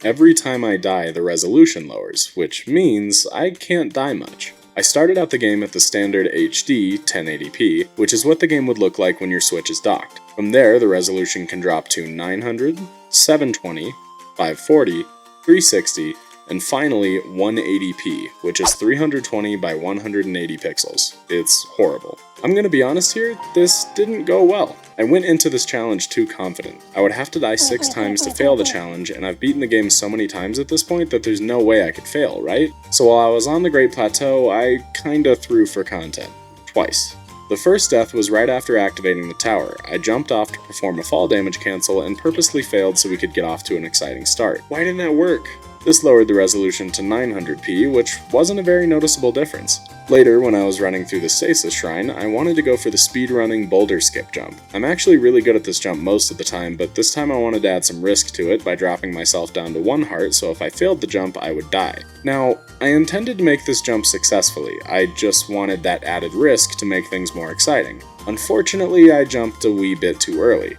Every time I die, the resolution lowers, which means I can't die much. I started out the game at the standard HD 1080p, which is what the game would look like when your Switch is docked. From there, the resolution can drop to 900, 720, 540, 360, and finally 180p, which is 320 by 180 pixels. It's horrible. I'm gonna be honest here, this didn't go well. I went into this challenge too confident. I would have to die 6 times to fail the challenge, and I've beaten the game so many times at this point that there's no way I could fail, right? So while I was on the Great Plateau, I kinda threw for content. Twice. The first death was right after activating the tower. I jumped off to perform a fall damage cancel and purposely failed so we could get off to an exciting start. Why didn't that work? This lowered the resolution to 900p, which wasn't a very noticeable difference. Later, when I was running through the Stasis Shrine, I wanted to go for the speedrunning boulder skip jump. I'm actually really good at this jump most of the time, but this time I wanted to add some risk to it by dropping myself down to 1 heart, so if I failed the jump, I would die. Now, I intended to make this jump successfully, I just wanted that added risk to make things more exciting. Unfortunately, I jumped a wee bit too early.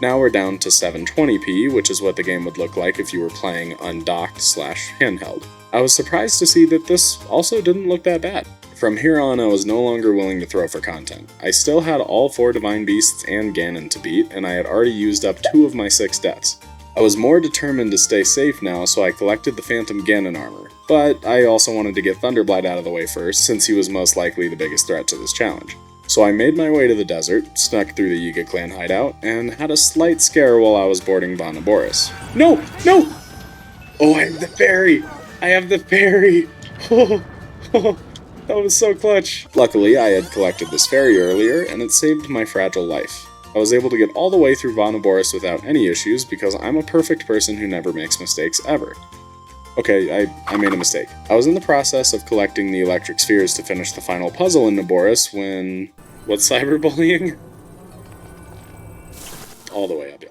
Now we're down to 720p, which is what the game would look like if you were playing undocked/handheld. I was surprised to see that this also didn't look that bad. From here on, I was no longer willing to throw for content. I still had all 4 Divine Beasts and Ganon to beat, and I had already used up 2 of my 6 deaths. I was more determined to stay safe now, so I collected the Phantom Ganon armor, but I also wanted to get Thunderblight out of the way first, since he was most likely the biggest threat to this challenge. So I made my way to the desert, snuck through the Yiga clan hideout, and had a slight scare while I was boarding Bonoboris. No! No! Oh, I have the fairy! I have the fairy! That was so clutch. Luckily, I had collected this fairy earlier, and it saved my fragile life. I was able to get all the way through Bonoboris without any issues because I'm a perfect person who never makes mistakes ever. Okay, I made a mistake. I was in the process of collecting the electric spheres to finish the final puzzle in Naboris when... What's cyberbullying? All the way up.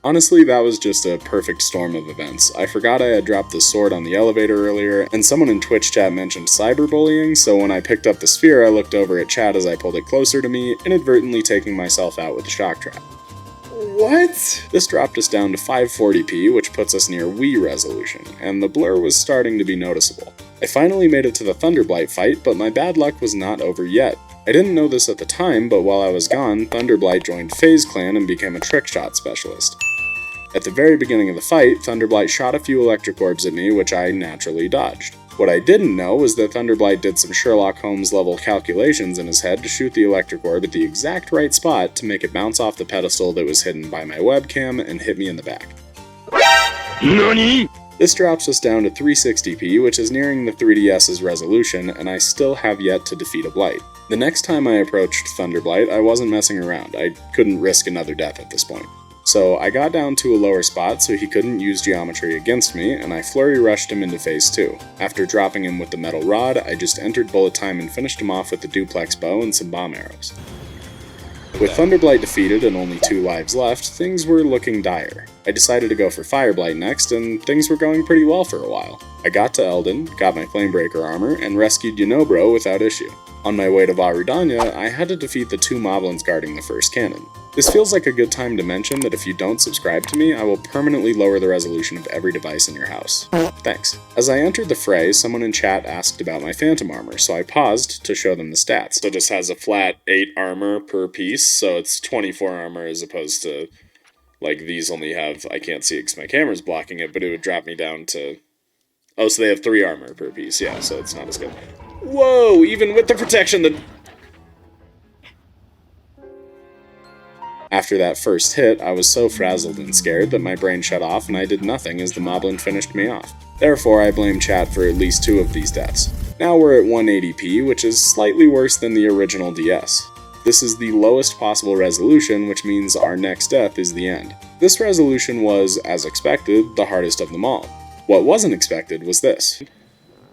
Honestly, that was just a perfect storm of events. I forgot I had dropped the sword on the elevator earlier, and someone in Twitch chat mentioned cyberbullying, so when I picked up the sphere I looked over at chat as I pulled it closer to me, inadvertently taking myself out with the shock trap. What? This dropped us down to 540p, which puts us near Wii resolution, and the blur was starting to be noticeable. I finally made it to the Thunderblight fight, but my bad luck was not over yet. I didn't know this at the time, but while I was gone, Thunderblight joined FaZe Clan and became a trick shot specialist. At the very beginning of the fight, Thunderblight shot a few electric orbs at me, which I naturally dodged. What I didn't know was that Thunderblight did some Sherlock Holmes level calculations in his head to shoot the electric orb at the exact right spot to make it bounce off the pedestal that was hidden by my webcam and hit me in the back. NANI?! This drops us down to 360p, which is nearing the 3DS's resolution, and I still have yet to defeat a Blight. The next time I approached Thunderblight, I wasn't messing around. I couldn't risk another death at this point. So I got down to a lower spot so he couldn't use geometry against me, and I flurry rushed him into phase 2. After dropping him with the metal rod, I just entered bullet time and finished him off with the duplex bow and some bomb arrows. With Thunderblight defeated and only 2 lives left, things were looking dire. I decided to go for Fireblight next, and things were going pretty well for a while. I got to Eldin, got my Flamebreaker armor, and rescued Unobro without issue. On my way to Vah Rudania, I had to defeat the 2 moblins guarding the first cannon. This feels like a good time to mention that if you don't subscribe to me, I will permanently lower the resolution of every device in your house. Thanks. As I entered the fray, someone in chat asked about my phantom armor, so I paused to show them the stats. So it just has a flat 8 armor per piece, so it's 24 armor as opposed to, like, these only have, I can't see it because my camera's blocking it, but it would drop me down to... Oh, so they have 3 armor per piece, yeah, so it's not as good. Whoa, even with the protection, After that first hit, I was so frazzled and scared that my brain shut off and I did nothing as the moblin finished me off. Therefore, I blame chat for at least 2 of these deaths. Now we're at 180p, which is slightly worse than the original DS. This is the lowest possible resolution, which means our next death is the end. This resolution was, as expected, the hardest of them all. What wasn't expected was this.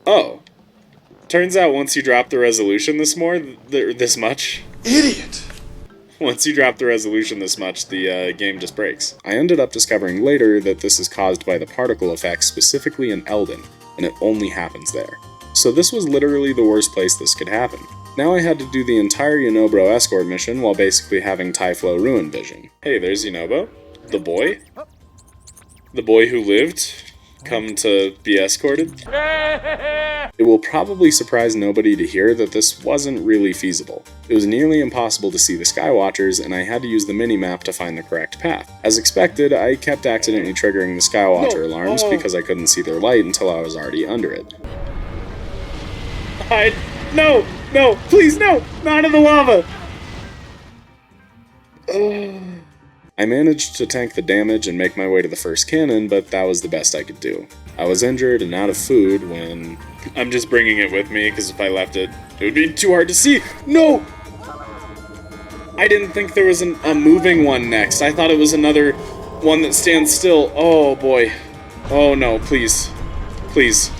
Oh. Turns out once you drop the resolution this much... Idiot! Once you drop the resolution this much, the game just breaks. I ended up discovering later that this is caused by the particle effect specifically in Eldin, and it only happens there. So this was literally the worst place this could happen. Now I had to do the entire Yonobro escort mission while basically having Typhlo ruin vision. Hey, there's Yonobo. The boy? The boy who lived? Come to be escorted? It will probably surprise nobody to hear that this wasn't really feasible. It was nearly impossible to see the Skywatchers, and I had to use the mini-map to find the correct path. As expected, I kept accidentally triggering the Skywatcher alarms because I couldn't see their light until I was already under it. Hide! No! No! Please, no! Not in the lava! I managed to tank the damage and make my way to the first cannon, but that was the best I could do. I was injured and out of food when... I'm just bringing it with me, because if I left it, it would be too hard to see. No! I didn't think there was a moving one next. I thought it was another one that stands still. Oh, boy. Oh, no, please. Please.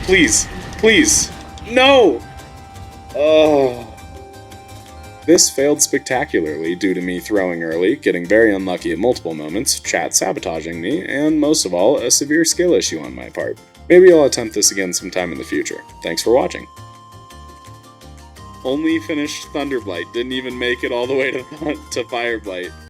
Please. Please. No! Oh... This failed spectacularly due to me throwing early, getting very unlucky at multiple moments, chat sabotaging me, and most of all, a severe skill issue on my part. Maybe I'll attempt this again sometime in the future. Thanks for watching. Only finished Thunderblight, didn't even make it all the way to Fireblight.